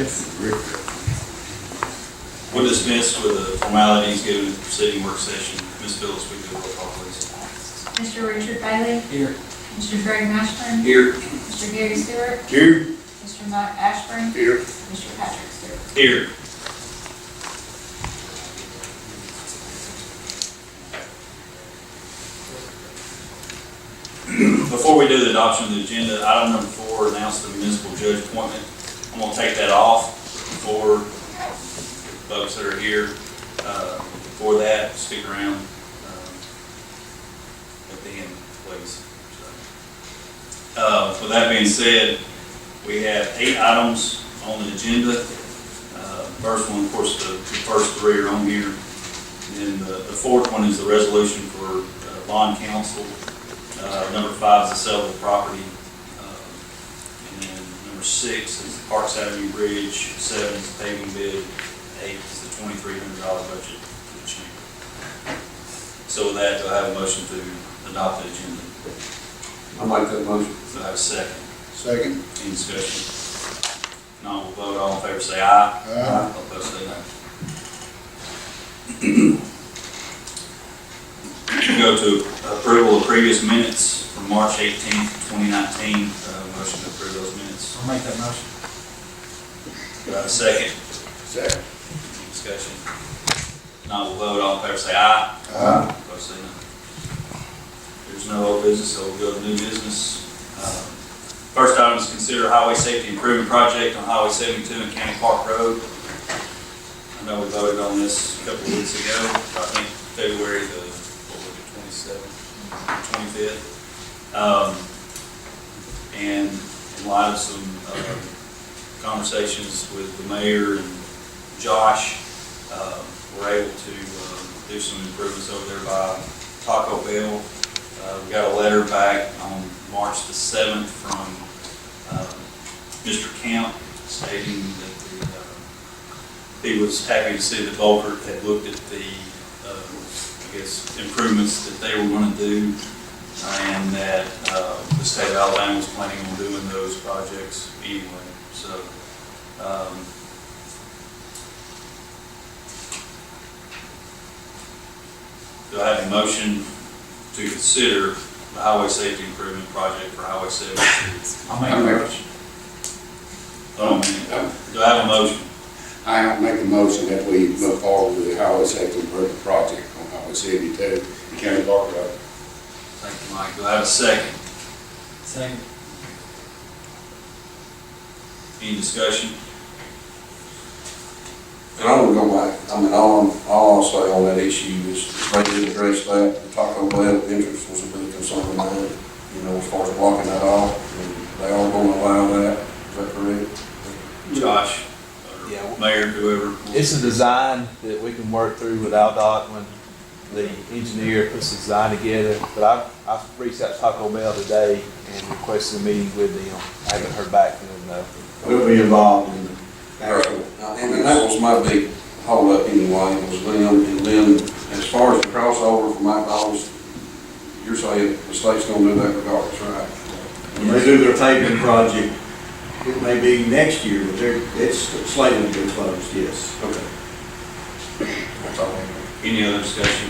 Yes. We'll dismiss with the formalities given at the preceding work session. Ms. Phillips, we do a roll call, please. Mr. Richard Bailey. Here. Mr. Greg Mashburn. Here. Mr. Gary Stewart. Here. Mr. Mike Ashburn. Here. Mr. Patrick Stewart. Here. Before we do the adoption of the agenda, item number 4, announce the municipal judge appointment. I'm going to take that off for folks that are here. For that, stick around at the end, please. With that being said, we have 8 items on the agenda. First one, of course, the first 3 are on here. And then the 4th one is the resolution for bond council. Number 5 is the sale of the property. And then number 6 is the Parks Avenue Bridge. 7 is the paving bid. 8 is the $2,300 budget for the chamber. So with that, do I have a motion to adopt the agenda? I'll make that motion. Do I have a second? Second. Any discussion? No, we'll vote. All in favor say aye. Aye. All opposed say no. Go to approval of previous minutes from March 18th, 2019. Motion to approve those minutes. I'll make that motion. Do I have a second? Second. Any discussion? No, we'll vote. All in favor say aye. Aye. Opposed say no. There's no old business, so we'll go to new business. First item is consider highway safety improvement project on Highway 72 and County Park Road. I know we voted on this a couple of weeks ago, I think February the 25th. And in light of some conversations with the mayor and Josh, we're able to do some improvements over there by Taco Bell. We got a letter back on March the 7th from Mr. Camp stating that he was happy to see that Volker had looked at the I guess improvements that they were going to do, and that the state of Alabama was planning on doing those projects anyway. So do I have a motion to consider the highway safety improvement project for Highway 72? I'll make a motion. Hold on a minute. Do I have a motion? I make the motion that we move forward with the highway safety improvement project on Highway 72 and County Park Road. Thank you, Mike. Do I have a second? Second. Any discussion? And I would go back, I mean, all I'll say on that issue is they did address that. The Taco Bell entrance was a big concern of mine, you know, as far as blocking that off. And they are going to allow that, is that correct? Josh, Yeah. Mayor, whoever. It's a design that we can work through with AlDOT when the engineer puts the design together. But I reached out to Taco Bell today and requested a meeting with them. I haven't heard back from them though. We'll be involved in the Right. And that was my big holdup anyway, was them, and then as far as the crossover from McDonald's, you're saying the state's gonna do that regardless, right? When they do their paving project, it may be next year, but it's slated to be closed, yes. Okay. That's all. Any other discussion?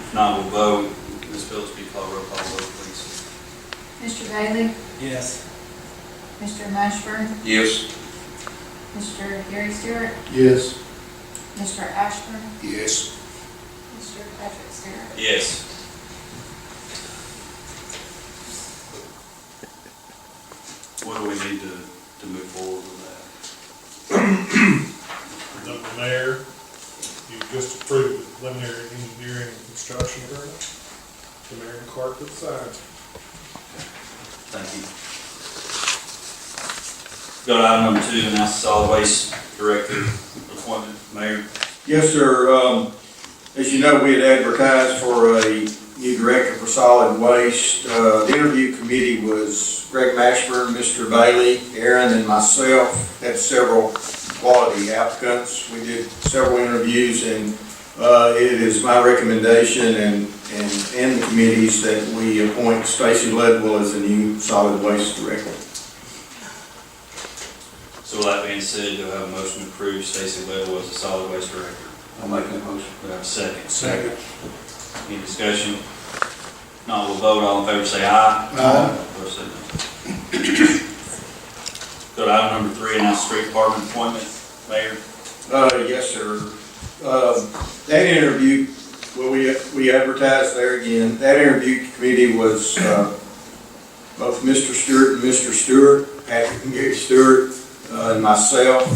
If not, we'll vote. Ms. Phillips, be called roll call vote, please. Mr. Bailey. Yes. Mr. Mashburn. Yes. Mr. Gary Stewart. Yes. Mr. Ashburn. Yes. Mr. Patrick Stewart. Yes. What do we need to move forward with The mayor, you just approved the preliminary engineering and construction agreement. The mayor and clerk have signed. that? Thank you. Go to item number 2, announce the solid waste director appointment. Mayor. Yes, sir. As you know, we had advertised for a new director for solid waste. The interview committee was Greg Mashburn, Mr. Bailey, Aaron, and myself. Had several quality applicants. We did several interviews, and it is my recommendation and the committees that we appoint Stacy Ledwell as the new solid waste director. So with that being said, do I have a motion to approve Stacy Little as the solid waste director? I'll make that motion. Do I have a second? Second. Any discussion? Not, we'll vote, all in favor say aye. Aye. Opposed say no. Go to item number 3, announce street department appointment, Mayor. Yes, sir. That interview, well, we advertised there again. That interview committee was, both Mr. Stewart and Mr. Stewart, Patrick and Gary Stewart, and myself,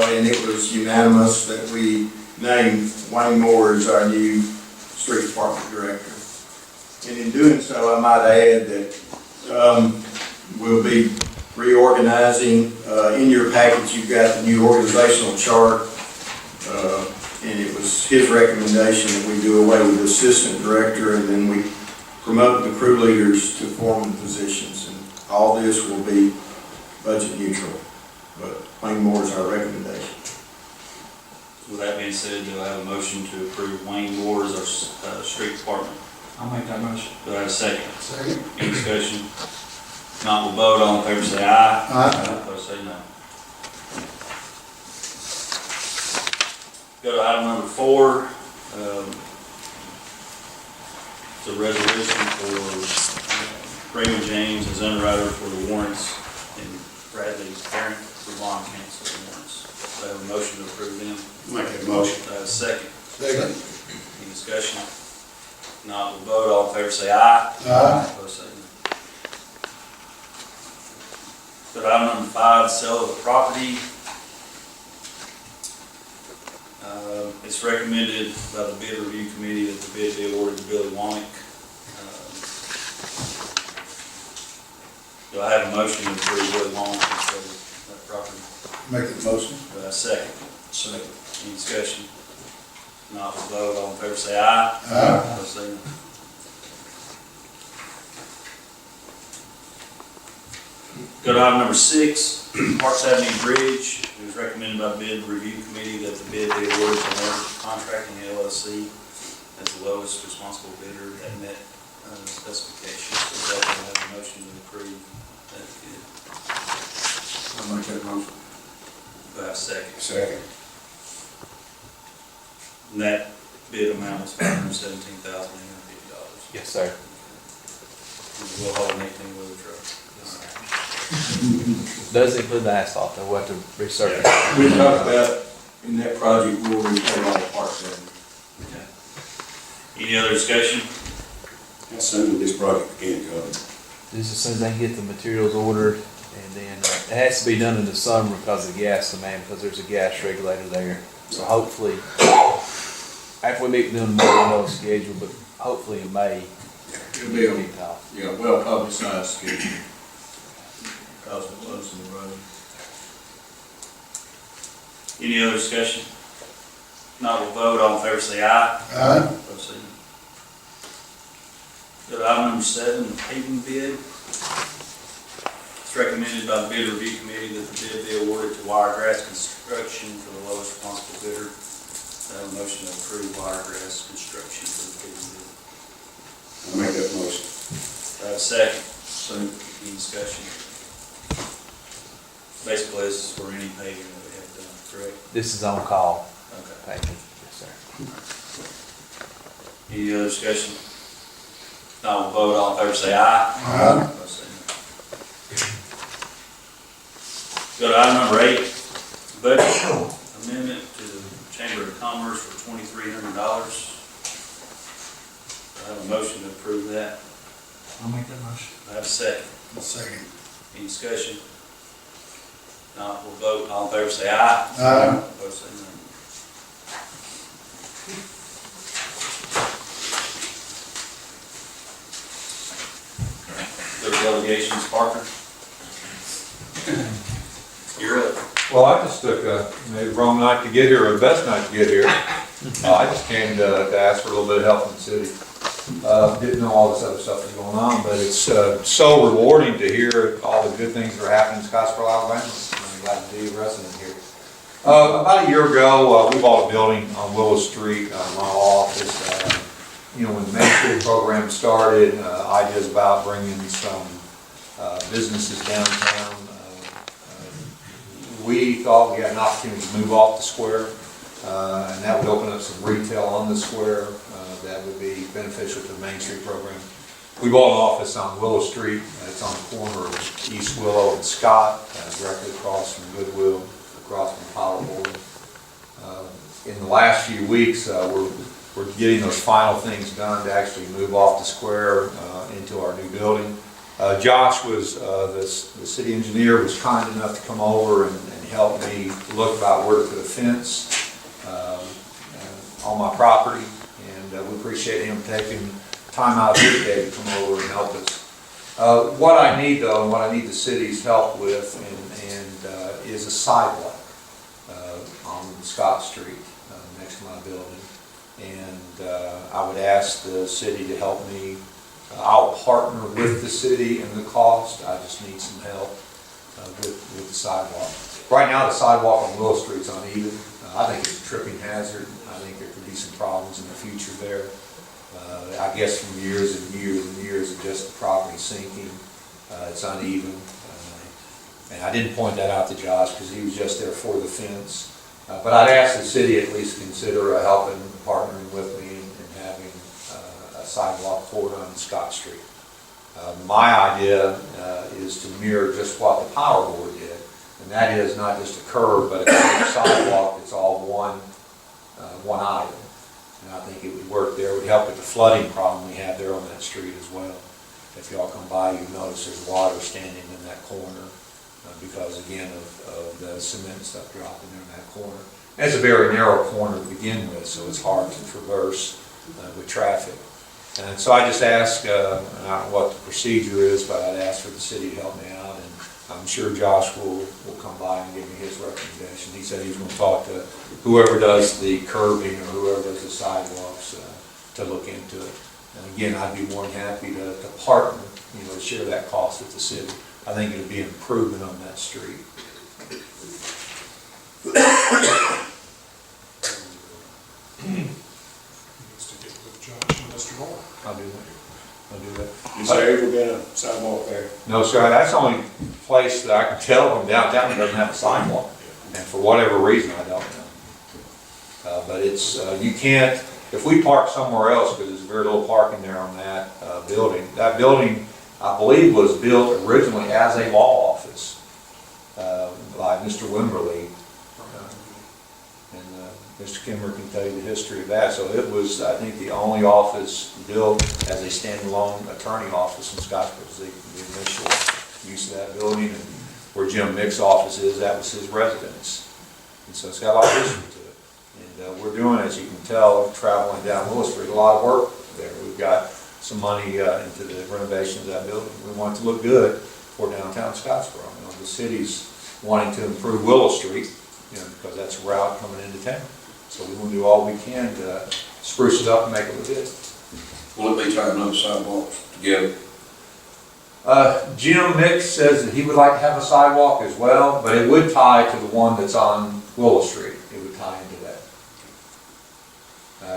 and it was unanimous that we named Wayne Moore as our new street department director. And in doing so, I might add that, we'll be reorganizing. In your package, you've got the new organizational chart, and it was his recommendation that we do away with the assistant director, and then we promote the crew leaders to foreman positions. And all this will be budget neutral, but Wayne Moore is our recommendation. With that being said, do I have a motion to approve Wayne Moore as our street department? I'll make that motion. Do I have a second? Second. Any discussion? Not, we'll vote, all in favor say aye. Aye. Opposed say no. Go to item number 4. It's a resolution for Raymond James as underwriter for the warrants and Bradley's parent for bond cancel warrants. Do I have a motion to approve them? Make that motion. Do I have a second? Second. Any discussion? Not, we'll vote, all in favor say aye. Aye. Opposed say no. Go to item number 5, sale of the property. It's recommended by the bid review committee that the bid be awarded to Billy Wanick. Do I have a motion to approve Billy Wanick to sell that property? Make that motion. Do I have a second? Second. Any discussion? Not, we'll vote, all in favor say aye. Aye. Opposed say no. Go to item number 6, Parks Avenue Bridge. It was recommended by the bid review committee that the bid be awarded to American Contracting LLC as the lowest responsible bidder that met specifications. So that will have a motion to approve that bid. I'll make that motion. Do I have a second? Second. And that bid amount was $517,850. Yes, sir. We'll hold anything with the truck. Does include the asphalt, though, we'll have to research. We talked about, in that project, we'll repair all the parts of it. Okay. Any other discussion? How soon will this project begin, Cody? Just as soon as they can get the materials ordered, and then it has to be done in the summer because of the gas demand, because there's a gas regulator there. So hopefully, after we meet them, we'll know the schedule, but hopefully in May. It'll be a, kicked off. well publicized schedule. Because we're closing the road. Any other discussion? Not, we'll vote, all in favor say aye. Aye. Opposed say no. Go to item number 7, the paving bid. It's recommended by the bid review committee that the bid be awarded to Wiregrass Construction for the lowest responsible bidder. I have a motion to approve Wiregrass Construction for the paving bid. I'll make that motion. Do I have a second? Second. Any discussion? Basically, this is for any paving that we have done, correct? This is on call, Okay. payment. Yes, sir. Any other discussion? Now we'll vote, all in favor say aye. Aye. Opposed say no. Go to item number 8, budget amendment to the Chamber of Commerce for $2,300. I have a motion to approve that. I'll make that motion. I have a second. Second. Any discussion? Not, we'll vote, all in favor say aye. Aye. Opposed say no. Go to delegations, Parker. You're up. Well, I just took maybe the wrong night to get here, or the best night to get here. I just came to ask for a little bit of help in the city. Didn't know all this other stuff was going on, but it's so rewarding to hear all the good things that are happening in Scottsboro, Alabama. I'm glad to be a resident here. About a year ago, we bought a building on Willow Street, my office. When the Medicaid program started, ideas about bringing some businesses downtown. we thought we had an opportunity to move off the square, and that would open up some retail on the square that would be beneficial to the Main Street program. We bought an office on Willow Street. It's on the corner of East Willow and Scott, directly across from Goodwill, across from Powerboard. In the last few weeks, we're getting those final things done to actually move off the square into our new building. Josh was, the city engineer, was kind enough to come over and help me look about where to put a fence on my property, and we appreciate him taking time out of his day to come over and help us. What I need though, and what I need the city's help with, is a sidewalk on Scott Street next to my building. And I would ask the city to help me. I'll partner with the city in the cost. I just need some help with the sidewalk. Right now, the sidewalk on Willow Street's uneven. I think it's a tripping hazard. I think there could be some problems in the future there. I guess from years and years and years of just the property sinking, it's uneven. And I didn't point that out to Josh because he was just there for the fence. But I'd ask the city at least consider helping, partnering with me in having a sidewalk poured on Scott Street. My idea is to mirror just what the power board did, and that is not just a curb, but a sidewalk that's all one item. And I think it would work there. It would help with the flooding problem we have there on that street as well. If y'all come by, you notice there's water standing in that corner because, again, of the cement stuff dropping there in that corner. And it's a very narrow corner to begin with, so it's hard to traverse with traffic. And so I just ask, and I don't know what the procedure is, but I'd ask for the city to help me out, and I'm sure Josh will come by and give me his recommendation. He said he's going to talk to whoever does the curbing or whoever does the sidewalks to look into it. And again, I'd be more than happy to partner, to share that cost with the city. I think it'd be an improvement on that street. Needs to get with Josh and Mr. Moore. I'll do that. Is there ever been a sidewalk there? No, sir, that's the only place that I can tell from downtown that doesn't have a sidewalk. And for whatever reason, I don't know. But it's, you can't, if we park somewhere else, because there's very little parking there on that building. That building, I believe, was built originally as a law office by Mr. Wimberly. And Mr. Kimmer can tell you the history of that. So it was, I think, the only office built as a standalone attorney office in Scottsboro. The initial use of that building, and where Jim Mick's office is, that was his residence. And so it's got a lot of history to it. And we're doing, as you can tell, traveling down Willow Street, a lot of work there. We've got some money into the renovation of that building. We want it to look good for downtown Scottsboro. The city's wanting to improve Willow Street, because that's a route coming into town. So we want to do all we can to spruce it up and make it look good. Will it be tying up sidewalks together? Jim Mick says that he would like to have a sidewalk as well, but it would tie to the one that's on Willow Street. It would tie into that.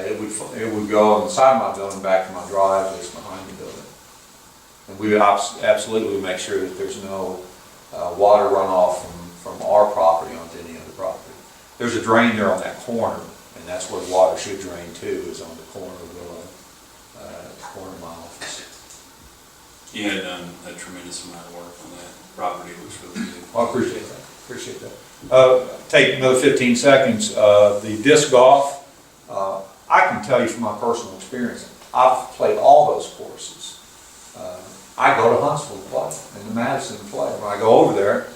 It would go on the side of my building back to my drive that's behind the building. And we would absolutely make sure that there's no water runoff from our property onto any other property. There's a drain there on that corner, and that's where the water should drain to, is on the corner of Willow, corner of my office. You had done a tremendous amount of work on that property. It looks really good. Well, I appreciate that. Take another 15 seconds. The disc golf, I can tell you from my personal experience, I've played all those courses. I go to Huntsville to play, and to Madison to play. When I go over there,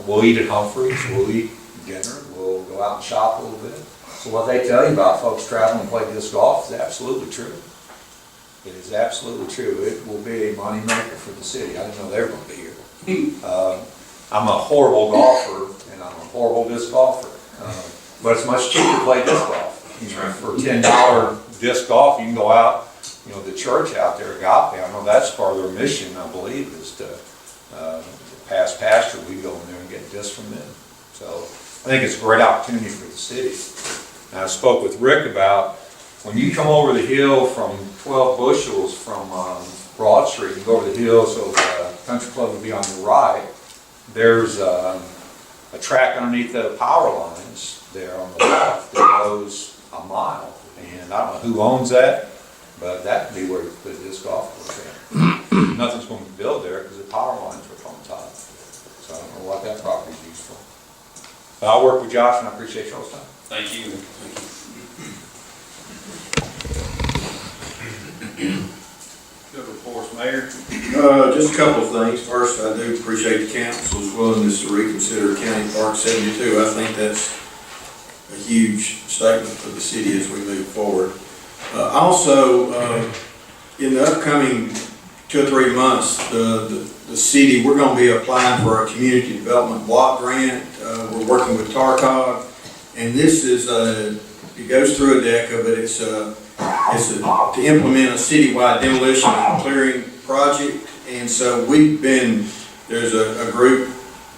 we'll eat at Humphreys, we'll eat dinner, we'll go out and shop a little bit. So what they tell you about folks traveling to play disc golf is absolutely true. It is absolutely true. It will be a money maker for the city. I didn't know they were going to be here. I'm a horrible golfer, and I'm a horrible disc golfer. But it's much cheaper to play disc golf. For $10 disc golf, you can go out, the church out there, Agape, I know that's part of their mission, I believe, is to past pastor, we go in there and get discs from them. So I think it's a great opportunity for the city. And I spoke with Rick about when you come over the hill from 12 bushels from Broad Street and go over the hill, so the country club would be on your right, there's a track underneath the power lines there on the left that goes a mile. And I don't know who owns that, but that'd be where the disc golf course is. Nothing's going to be built there because the power lines are on top. So I don't know what that property's used for. But I'll work with Josh and I appreciate y'all's time. Thank you. Good reports, Mayor. Just a couple of things. First, I do appreciate the council's willingness to reconsider County Park 72. I think that's a huge statement for the city as we move forward. Also, in the upcoming 2 or 3 months, the city, we're going to be applying for a community development block grant. We're working with TARCOG, and this is it goes through ADECA, but it's to implement a citywide demolition and clearing project. And so there's a group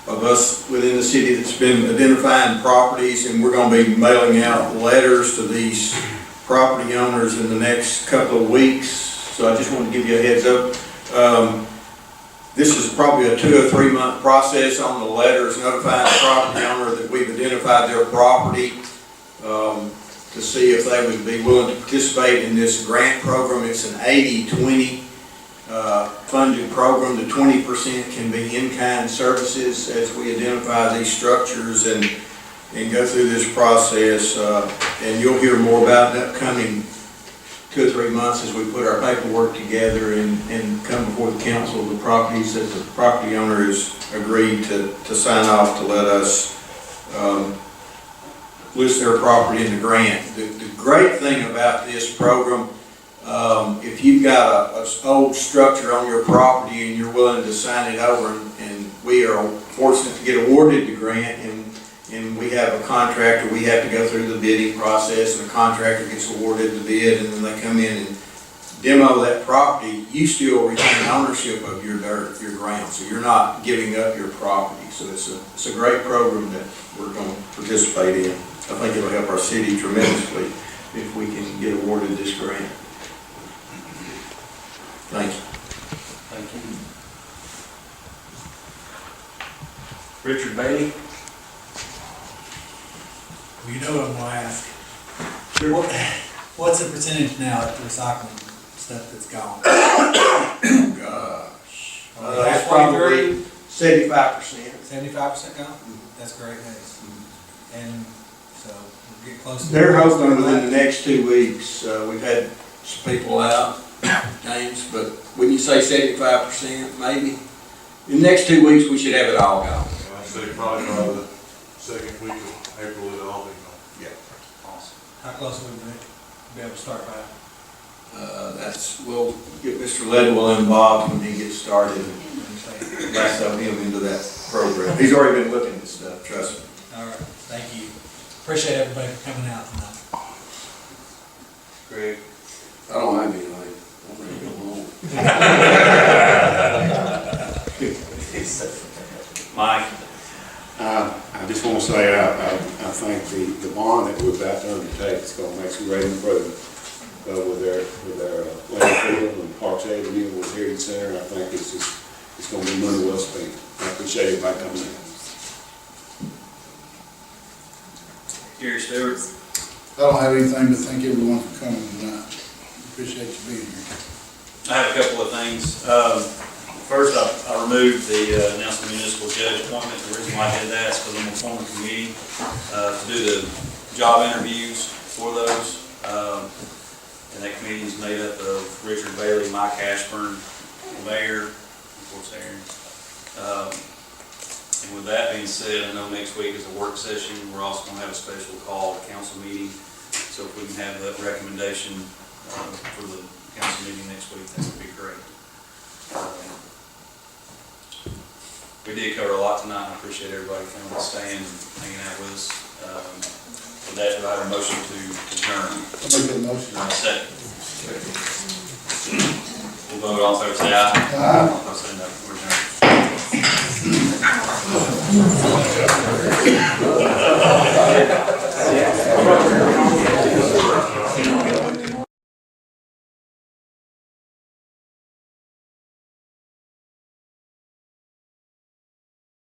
of us within the city that's been identifying properties, and we're going to be mailing out letters to these property owners in the next couple of weeks. So I just want to give you a heads up. This is probably a 2 or 3 month process on the letters notifying the property owner that we've identified their property, to see if they would be willing to participate in this grant program. It's an 80-20 funded program. The 20% can be in-kind services as we identify these structures and go through this process. And you'll hear more about in the upcoming 2 or 3 months as we put our paperwork together and come before the council the properties that the property owner has agreed to sign off to let us list their property in the grant. The great thing about this program, if you've got an old structure on your property and you're willing to sign it over, and we are fortunate to get awarded the grant, and we have a contractor, we have to go through the bidding process, and the contractor gets awarded the bid, and then they come in and demo that property, you still retain ownership of your dirt, your ground, so you're not giving up your property. So it's a great program that we're going to participate in. I think it'll help our city tremendously if we can get awarded this grant. Thank you. Thank you. Richard Bailey? You know what I'm gonna ask. What's the percentage now of recycling stuff that's gone? Gosh. That's probably 75%. 75% gone? That's great news. And so we're getting close to. They're hoping within the next 2 weeks. We've had some people out, James, but when you say 75%, maybe, in the next 2 weeks, we should have it all gone. I'd say probably by the second week of April, it'll all be gone. Yeah. Awesome. How close would we be able to start by? We'll get Mr. Ledwell involved when he gets started and lasso him into that program. He's already been looking at this stuff, trust me. All right, thank you. Appreciate everybody for coming out tonight. Greg? I don't have any, I'm ready to go home. Mike? I just want to say, I think the bond that we're about to undertake is going to make some great improvement with their landfill and Parks Avenue and Heritage Center. I think it's going to be money well spent. I appreciate everybody coming in. Gary Stewart? I don't have anything but thank everyone for coming tonight. Appreciate you being here. I have a couple of things. First, I removed the Nelson Municipal Judge appointment. The reason why I did that is because I'm gonna form a committee to do the job interviews for those. And that committee is made up of Richard Bailey, Mike Ashburn, the mayor, of course, Aaron. And with that being said, I know next week is a work session. We're also gonna have a special call, a council meeting. So if we can have that recommendation for the council meeting next week, that would be great. We did cover a lot tonight. I appreciate everybody coming to stand and hanging out with us. With that, do I have a motion to adjourn? I'll make that motion. Second. We'll vote, all in favor, say aye. Aye. All opposed, say no. We're adjourned.